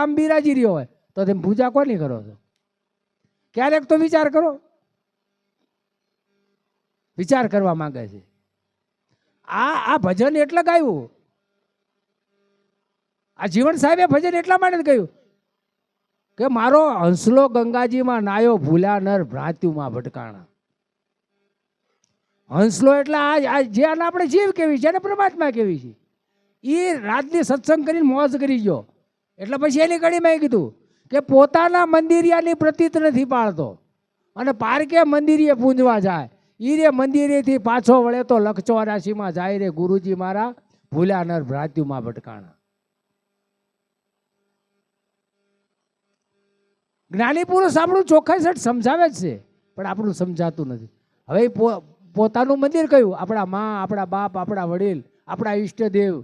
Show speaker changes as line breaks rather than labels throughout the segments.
રામ બિરાજી રહ્યો હોય તો તમે પૂજા કોની કરો છો? ક્યારેક તો વિચાર કરો. વિચાર કરવા માંગે છે. આ ભજન એટલે ગાયું. આ જીવન સાહેબે ભજન એટલા માટે કહ્યું કે મારો હંસલો ગંગાજીમાં નાયો ભૂલ્યા નર ભ્રાંત્યુમાં ભટકાણા. હંસલો એટલે આ જે આપણે જીવ કેવી છે અને પરમાત્મા કેવી છે. એ રાતની સત્સંગ કરીને મોજ કરી ગયો. એટલે પછી એની કડીમાં કીધું કે પોતાના મંદિરિયાની પ્રતીત નથી પાડતો અને પારકે મંદિરીએ પૂંજવા જાય. ઈ રે મંદિરેથી પાછો વળે તો લખ 84માં જાય રે ગુરુજી મારા ભૂલ્યા નર ભ્રાંત્યુમાં ભટકાણા. જ્ઞાની પુરુષ આપણું ચોખ્ખાઈ સટ સમજાવે જ છે, પણ આપણું સમજાતું નથી. હવે પોતાનું મંદિર કયું? આપણા મા, આપણા બાપ, આપણા વડીલ, આપણા ઈષ્ટદેવ,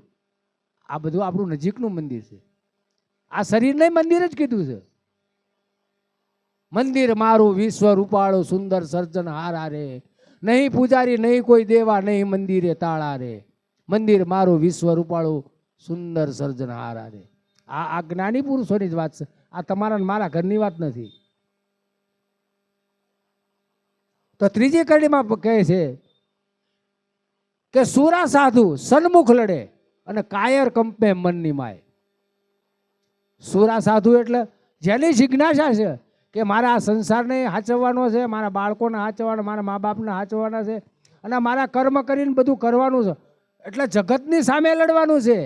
આ બધું આપણું નજીકનું મંદિર છે. આ શરીરને મંદિર જ કીધું છે. મંદિર મારું વિશ્વ રૂપાળું સુંદર સર્જન હારા રે, નહીં પૂજારી નહીં કોઈ દેવા, નહીં મંદિરે તાળા રે. મંદિર મારું વિશ્વ રૂપાળું સુંદર સર્જન હારા રે. આ જ્ઞાની પુરુષોની જ વાત છે. આ તમારા મારા ઘરની વાત નથી. તો ત્રીજી કડીમાં કહે છે કે સુરા સાધુ સન્મુખ લડે અને કાયર કંપે મનની માય. સુરા સાધુ એટલે જેની જિજ્ઞાસા છે કે મારા આ સંસારને હાચવવાનો છે, મારા બાળકોને હાચવવાના, મારા મા બાપને હાચવવાના છે અને મારા કર્મ કરીને બધું કરવાનું છે. એટલે જગતની સામે લડવાનું છે.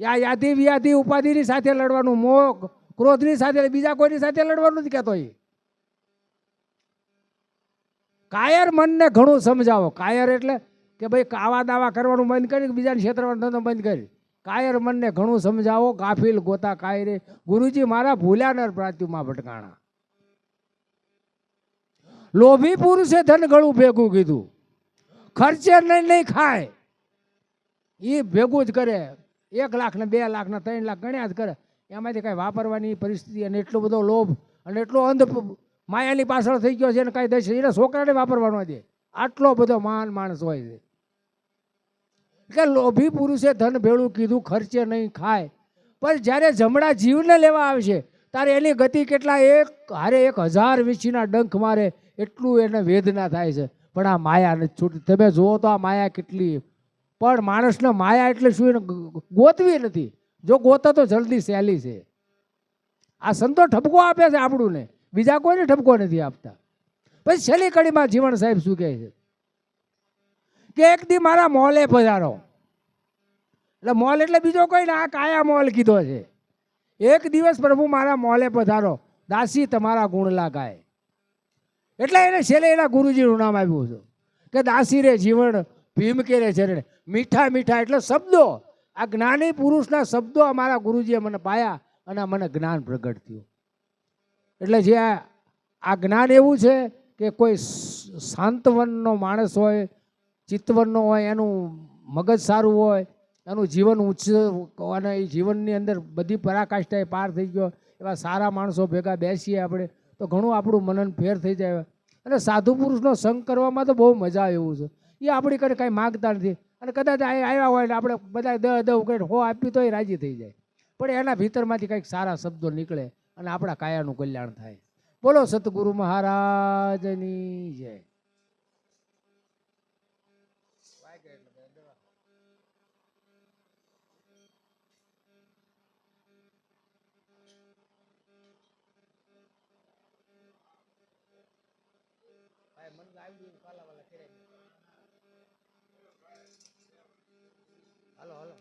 યા યાદી વ્યાધિ ઉપાધિની સાથે લડવાનું, મોહ ક્રોધની સાથે, બીજા કોઈની સાથે લડવાનું નથી કહેતો. એ કાયર મનને ઘણું સમજાવો. કાયર એટલે કે ભાઈ કાવા દાવા કરવાનું બંધ કરી, બીજાને છેતરવાનો ધંધો બંધ કરી. કાયર મનને ઘણું સમજાવો. ગાફિલ ગોતા કાયરે ગુરુજી મારા ભૂલ્યા નર ભ્રાંત્યુમાં ભટકાણા. લોભી પુરુષે ધન ઘણું ભેગું કીધું, ખર્ચે નહીં ખાય. એ ભેગું જ કરે. 1 લાખ ને 2 લાખ ને 3 લાખ ગણ્યા જ કરે. એમાંથી કઈ વાપરવાની પરિસ્થિતિ, અને એટલો બધો લોભ અને એટલો અંધ માયાની પાછળ થઈ ગયો છે ને કઈ દે એના છોકરાને વાપરવાનો દે. આટલો બધો મહાન માણસ હોય છે કે લોભી પુરુષે ધન ભેળું કીધું, ખર્ચે નહીં ખાય. પણ જ્યારે જમણા જીવને લેવા આવશે ત્યારે એની ગતિ કેટલા, એક હારે 1000 વીછીના ડંખ મારે એટલું એને વેદના થાય છે. પણ આ માયા નથી છૂટતી. તમે જુઓ તો આ માયા કેટલી. પણ માણસને માયા એટલે શું, એને ગોતવી નથી. જો ગોતો તો જલ્દી સહેલી છે. આ સંતો ઠપકો આપે છે આપણું ને, બીજા કોઈને ઠપકો નથી આપતા. પછી છેલ્લી કડીમાં જીવન સાહેબ શું કહે છે કે એક દી મારા મોલે પધારો. એટલે મોલ એટલે બીજો કોઈ ને, આ કાયા મોલ કીધો છે. એક દિવસ પ્રભુ મારા મોલે પધારો, દાસી તમારા ગુણલા ગાય. એટલે એને છેલ્લે એના ગુરુજીનું નામ આવ્યું છે કે દાસી રે જીવન ભીમ કે રે ચરણે. મીઠા મીઠા એટલે શબ્દો. આ જ્ઞાની પુરુષના શબ્દો અમારા ગુરુજીએ મને પાયા અને મને જ્ઞાન પ્રગટ થયું. એટલે જે આ જ્ઞાન એવું છે કે કોઈ શાંતવનનો માણસ હોય, ચિત્તવનનો હોય, એનું મગજ સારું હોય, એનું જીવન ઉચ્ચ અને એ જીવનની અંદર બધી પરાકાષ્ઠાએ પાર થઈ ગયો, એવા સારા માણસો ભેગા બેસીએ આપણે તો ઘણું આપણું મનન ફેર થઈ જાય. અને સાધુ પુરુષનો સંગ કરવામાં તો બહુ મજા આવે એવું છે. એ આપણી કરે કાંઈ માગતા નથી. અને કદાચ આવ્યા હોય ને આપણે બધા દહ કરી હો આપી તો એ રાજી થઈ જાય. પણ એના ભીતરમાંથી કંઈક સારા શબ્દો નીકળે અને આપણા કાયાનું કલ્યાણ થાય. બોલો સતગુરુ મહારાજની જય. હાલો હાલો.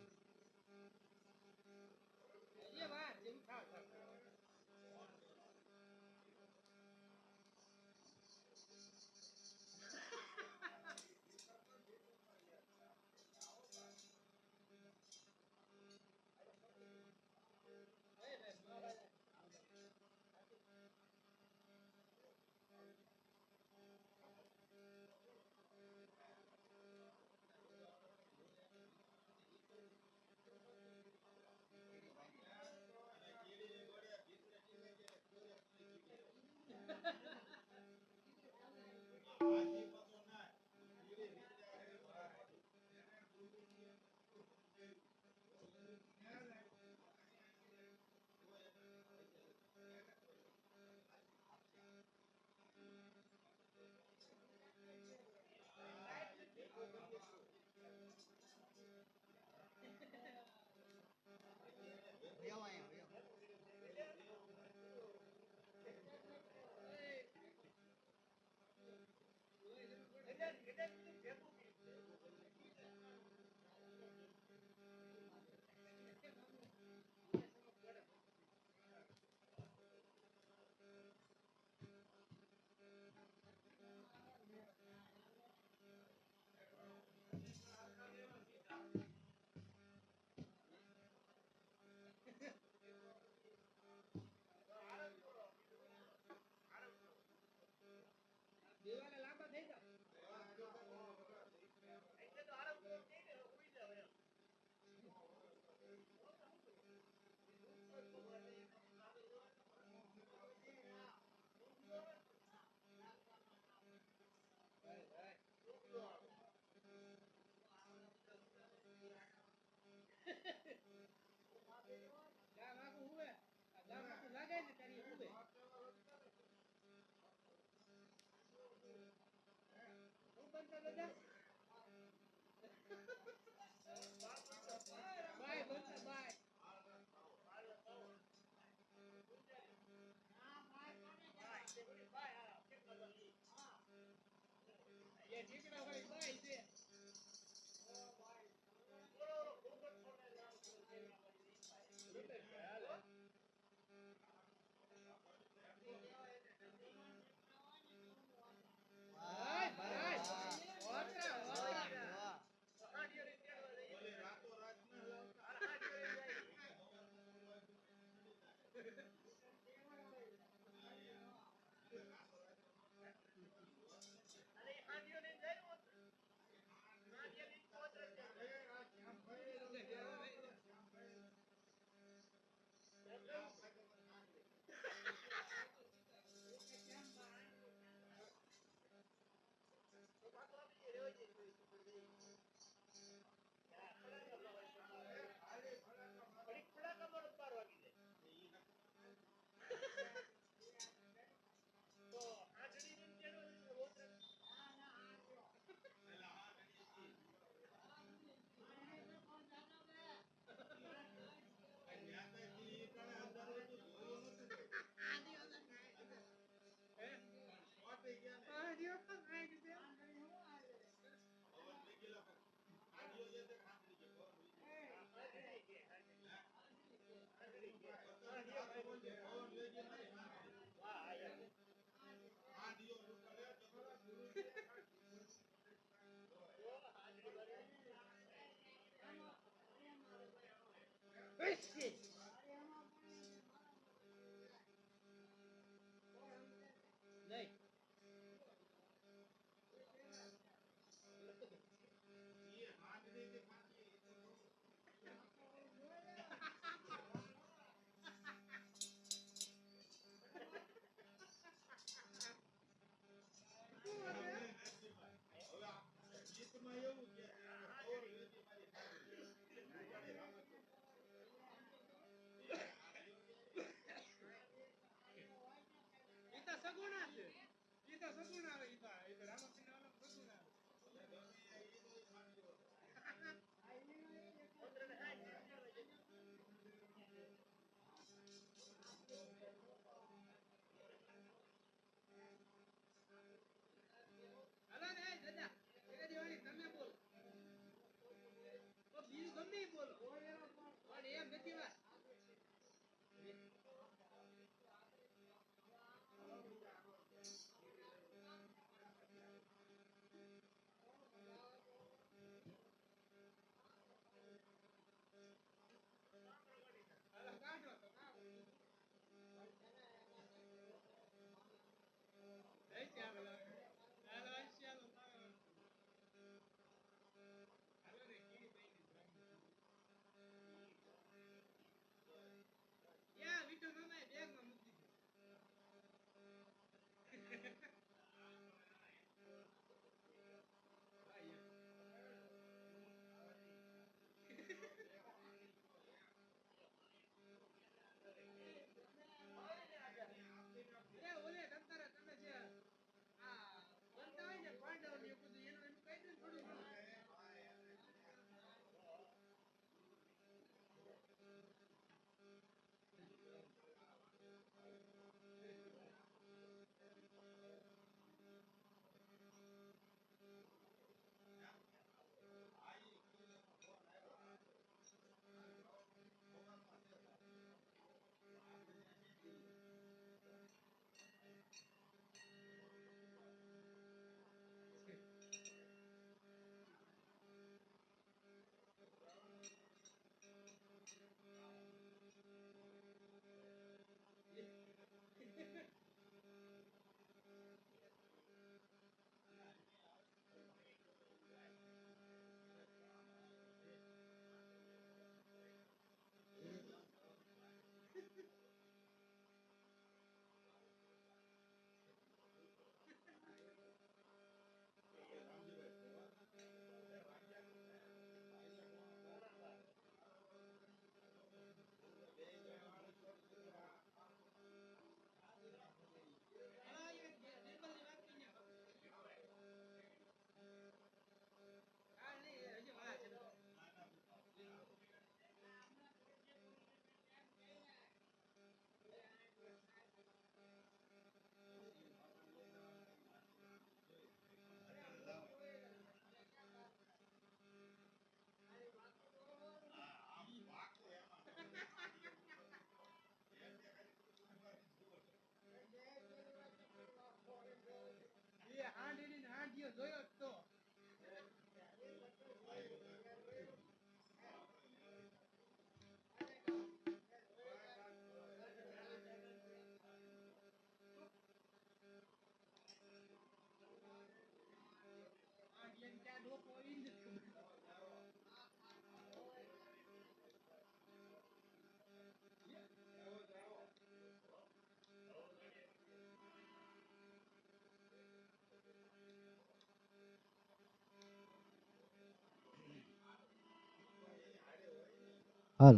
હાલ.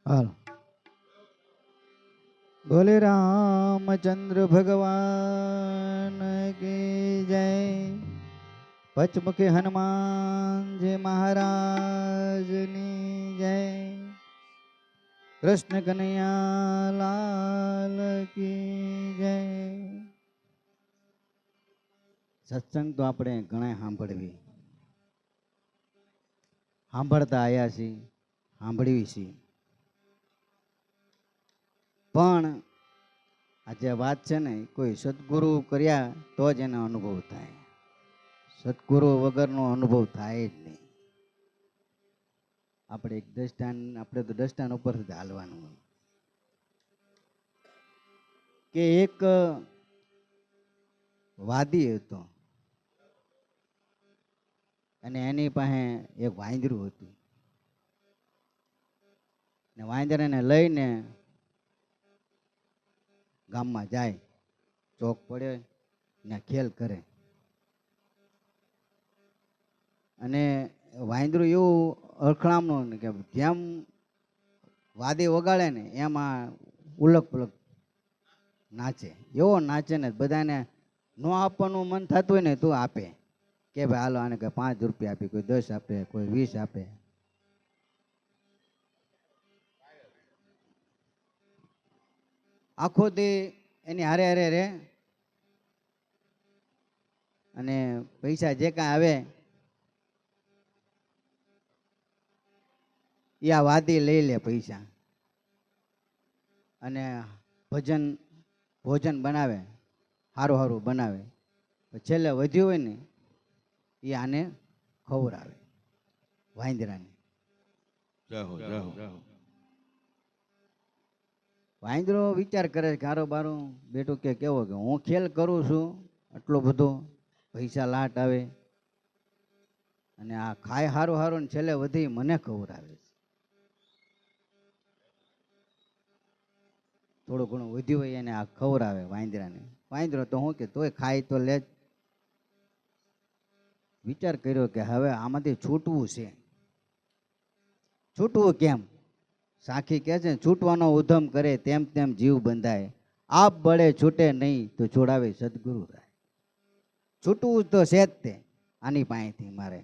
હાલ. બોલે રામચંદ્ર ભગવાન કી જય. પચમુખી હનુમાનજી મહારાજની જય. કૃષ્ણ કનૈયા લાલ કી જય. સત્સંગ તો આપણે ઘણા સાંભળવી, સાંભળતા આવ્યા છીએ, સાંભળવી છીએ, પણ આ જે વાત છે ને કોઈ સદગુરુ કર્યા તો જ એનો અનુભવ થાય. સદગુરુ વગરનો અનુભવ થાય જ નહીં. આપણે એક આપણે તો દ્રષ્ટાન ઉપરથી હાલવાનું હોય કે એક વાદી હતો અને એની પાસે એક વાંદરું હતું ને વાંદરાને લઈને ગામમાં જાય, ચોક પડે ને ખેલ કરે. અને વાંદરું એવું અડખણામનું ને કે જેમ વાદી વગાડે ને એમાં ઉલક પુલક નાચે. એવો નાચે ને બધાને ન આપવાનું મન થતું હોય ને તું આપે કે ભાઈ હાલો આને કે 5 રૂપિયા આપી, કોઈ 10 આપે, કોઈ 20 આપે. આખો દી એની હારે હારે રે અને પૈસા જે કાંઈ આવે એ આ વાદી લઈ લે પૈસા અને ભોજન બનાવે, સારું સારું બનાવે, છેલ્લે વધ્યું હોય ને એ આને ખવડાવે વાંદરાને. વાંદરો વિચાર કરે કે હારો બારો બેટું કે કેવો કે હું ખેલ કરું છું, આટલો બધો પૈસા લાટ આવે અને આ ખાય હારું હારું ને છેલ્લે વધી મને ખવડાવે છે. થોડું ઘણું વધ્યું હોય એને આ ખવડાવે વાંદરાને. વાંદરો તો શું કે તોય ખાય તો લે જ. વિચાર કર્યો કે હવે આમાંથી છૂટવું છે. છૂટવું કેમ? સાખી કહે છે છૂટવાનો ઉધમ કરે તેમ તેમ જીવ બંધાય, આપ બળે છૂટે નહીં તો છોડાવે સદગુરુ રાય. છૂટવું તો છે જ તે આની પાસેથી મારે,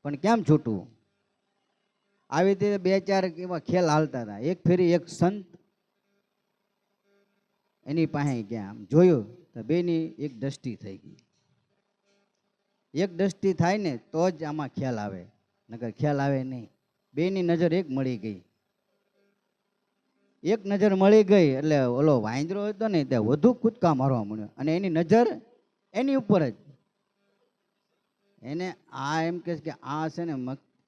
પણ કેમ છૂટવું? આવી રીતે બે ચાર એવા ખેલ હાલતા હતા. એક ફેરી એક સંત એની પાસે ગયા, આમ જોયું તો બેની એક દ્રષ્ટિ થઈ ગઈ. એક દ્રષ્ટિ થાય ને તો જ આમાં ખ્યાલ આવે, નકર ખ્યાલ આવે નહીં. બેની નજર એક મળી ગઈ. એક નજર મળી ગઈ એટલે ઓલો વાંદરો હતો ને ત્યાં વધુ કૂદકા મારવા મળ્યો અને એની નજર એની ઉપર જ. એને આ એમ કહે કે આ છે ને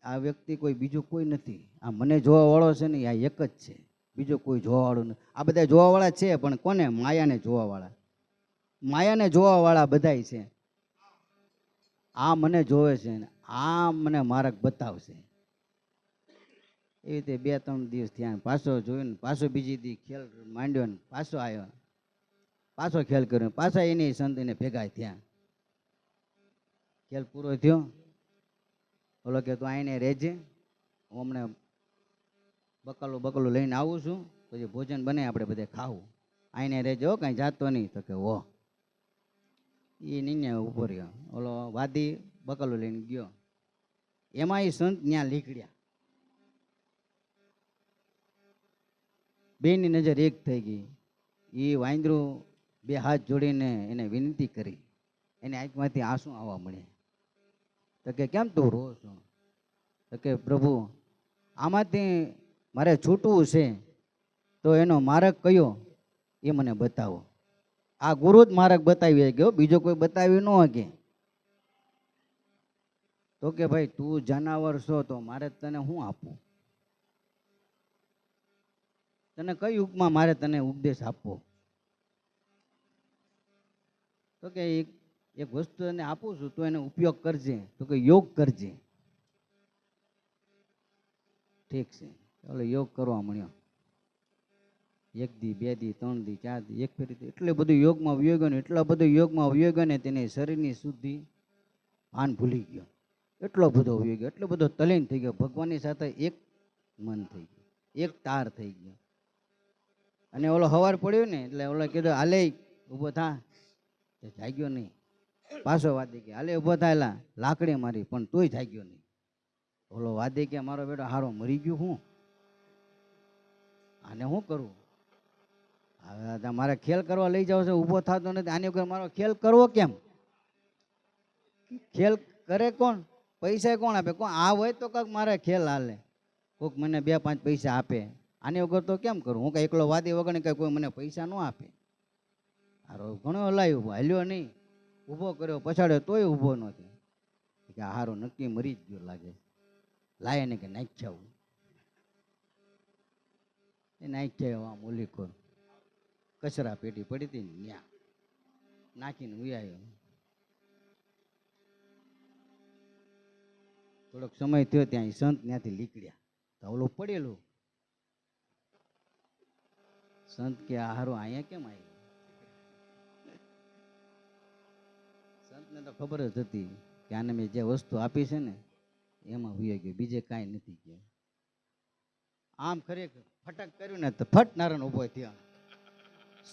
આ વ્યક્તિ કોઈ બીજું કોઈ નથી, આ મને જોવા વાળો છે ને આ એક જ છે, બીજો કોઈ જોવા વાળો નથી. આ બધા જોવા વાળા છે પણ કોને? માયાને જોવા વાળા. માયાને જોવા વાળા બધાય છે. આ મને જોવે છે ને આ મને માર્ગ બતાવશે. એવી રીતે 2-3 દિવસ થયા. પાછો જોયું ને પાછો બીજી દી ખેલ માંડ્યો ને પાછો આવ્યો, પાછો ખેલ કર્યો, પાછા એની સંત એને ભેગા થયા. ખેલ પૂરો થયો. ઓલો કે તું આઈને રહેજે, હું હમણાં બકલું લઈને આવું છું, પછી ભોજન બને આપણે બધે ખાવું, આઈને રહેજો કાંઈ જાતો નહીં. તો કે હો. એ નીને ઉભો રહ્યો. ઓલો વાદી બકલું લઈને ગયો. એમાં એ સંત ત્યાં લીકડ્યા. બેની નજર એક થઈ ગઈ. એ વાંદરું 2 હાથ જોડીને એને વિનંતી કરી. એની આંખમાંથી આંસુ આવવા મળ્યા. તો કે કેમ તું રો છો? તો કે પ્રભુ આમાંથી મારે છૂટવું છે તો એનો માર્ગ કયો એ મને બતાવો. આ ગુરુ જ માર્ગ બતાવી ગયો, બીજો કોઈ બતાવી ન શકે. તો કે ભાઈ તું જાનવર છો તો મારે તને શું આપવું? તને કઈ યુગમાં મારે તને ઉપદેશ આપવો? તો કે એક વસ્તુ એને આપું છું, તો એનો ઉપયોગ કરજે. તો કે યોગ કરજે. ઠીક છે, ચાલો યોગ કરવા મળ્યો. 1 દી 2 દી 3 દી 4 દી એક ફેરી એટલે બધું યોગમાં વયો ગયો ને, એટલા બધું યોગમાં વયો ગયો ને તેને શરીરની શુદ્ધિ ભાન ભૂલી ગયો. એટલો બધો વયો ગયો, એટલો બધો તલીન થઈ ગયો, ભગવાનની સાથે એક મન થઈ ગયું, એક તાર થઈ ગયો. અને ઓલો હવાર પડ્યો ને એટલે ઓલો કીધું હાલે ઊભો થા. જાગ્યો નહીં. પાછો વાદી કે હાલે ઊભો થાય, લાકડી મારી પણ તોય જાગ્યો નહીં. ઓલો વાદી કે મારો બેટો હારો મરી ગયો, હું આને શું કરું? હવે મારે ખેલ કરવા લઈ જાવ છે, ઊભો થતો નથી. આની વગર મારો ખેલ કરવો કેમ? ખેલ કરે કોણ? પૈસા કોણ આપે? કોણ આ હોય તો કાંક મારે ખેલ હાલે, કોઈક મને 2-5 પૈસા આપે. આની વગર તો કેમ કરું? હું કઈ એકલો વાદી વગર ને કઈ કોઈ મને પૈસા ન આપે. હારો ઘણો હલાયો, હાલ્યો નહીં, ઊભો કર્યો, પછાડ્યો તોય ઊભો નથી. કે હારો નક્કી મરી જ ગયો લાગે, લાય ને કે નાખ્યા. એ નાખ્યા આમ ઓલી કોર કચરા પેટી પડી હતી ને ત્યાં નાખીને ઉયાયો. થોડોક સમય થયો ત્યાં સંત ત્યાંથી નીકળ્યા. તો ઓલું પડેલું સંત કે હારો અહીંયા કેમ આવ્યો? સંતને તો ખબર જ હતી કે આને મેં જે વસ્તુ આપી છે ને એમાં વયો ગયો, બીજે કાંઈ નથી ગયો. આમ ખરેખર ફટક કર્યું ને તો ફટ નારણ ઉભો થયો.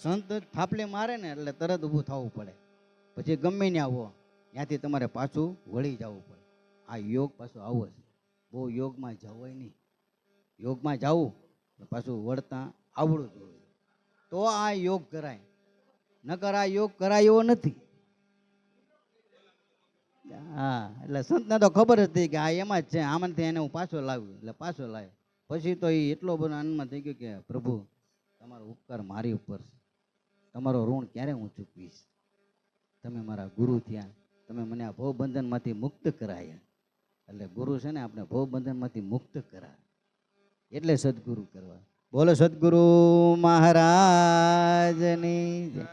સંત થાપલી મારે ને એટલે તરત ઊભું થવું પડે, પછી ગમે ને આવો ત્યાંથી તમારે પાછું વળી જવું પડે. આ યોગ પાછું આવો છે. બહુ યોગમાં જવાય નહીં. યોગમાં જવું પાછું વળતા આવડું જોઈએ તો આ યોગ કરાય, નકર આ યોગ કરાય એવો નથી. હા, એટલે સંતને તો ખબર હતી કે આ એમાં જ છે, આમાંથી એને હું પાછો લાવ્યો એટલે પાછો લાવ્યો. પછી તો એ એટલો બધો આનંદમાં થઈ ગયો કે પ્રભુ તમારો ઉપકાર મારી ઉપર છે, તમારો ઋણ ક્યારે હું ચૂકવીશ, તમે મારા ગુરુ થયા, તમે મને આ ભવબંધનમાંથી મુક્ત કરાયા. એટલે ગુરુ છે ને આપણે ભવબંધનમાંથી મુક્ત કરાય એટલે સદગુરુ કરવા. બોલો સદગુરુ મહારાજની જય.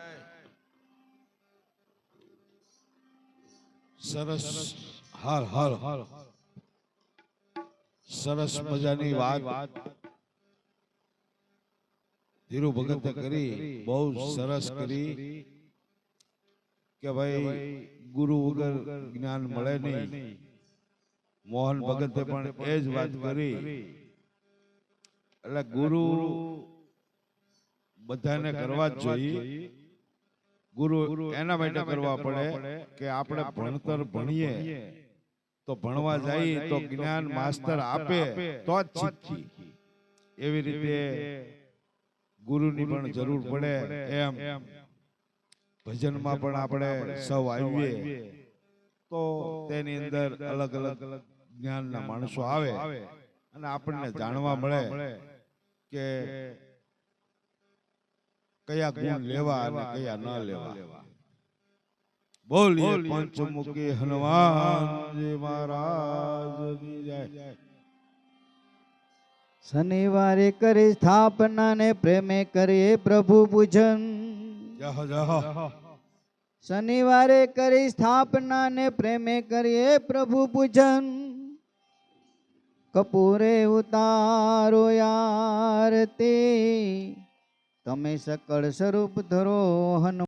સરસ, હાર હાર સરસ મજાની વાત ધીરુ ભગતે કરી, બહુ સરસ કરી કે ભાઈ ગુરુ વગર જ્ઞાન મળે નહીં. મોહન ભગતે પણ એ જ વાત કરી. એટલે ગુરુ બધાને કરવા જ જોઈએ. ગુરુ એના માટે કરવા પડે કે આપણે ભણતર ભણીએ તો ભણવા જઈએ તો જ્ઞાન માસ્તર આપે તો જ શીખીએ. એવી રીતે ગુરુની પણ જરૂર પડે. એમ ભજનમાં પણ આપણે સૌ આવીએ તો તેની અંદર અલગ અલગ જ્ઞાનના માણસો આવે અને આપણને જાણવા મળે કે કયા ગુણ લેવા અને કયા ન લેવા. બોલીએ પંચમુખી હનુમાનજી મહારાજની જય.
શનિવારે કરી સ્થાપના ને પ્રેમે કરીએ પ્રભુ પૂજન.
જહ જહ.
શનિવારે કરી સ્થાપના ને પ્રેમે કરીએ પ્રભુ પૂજન. કપૂરે ઉતારો આરતી, તમે સકળ સ્વરૂપ ધરો હનુમાન.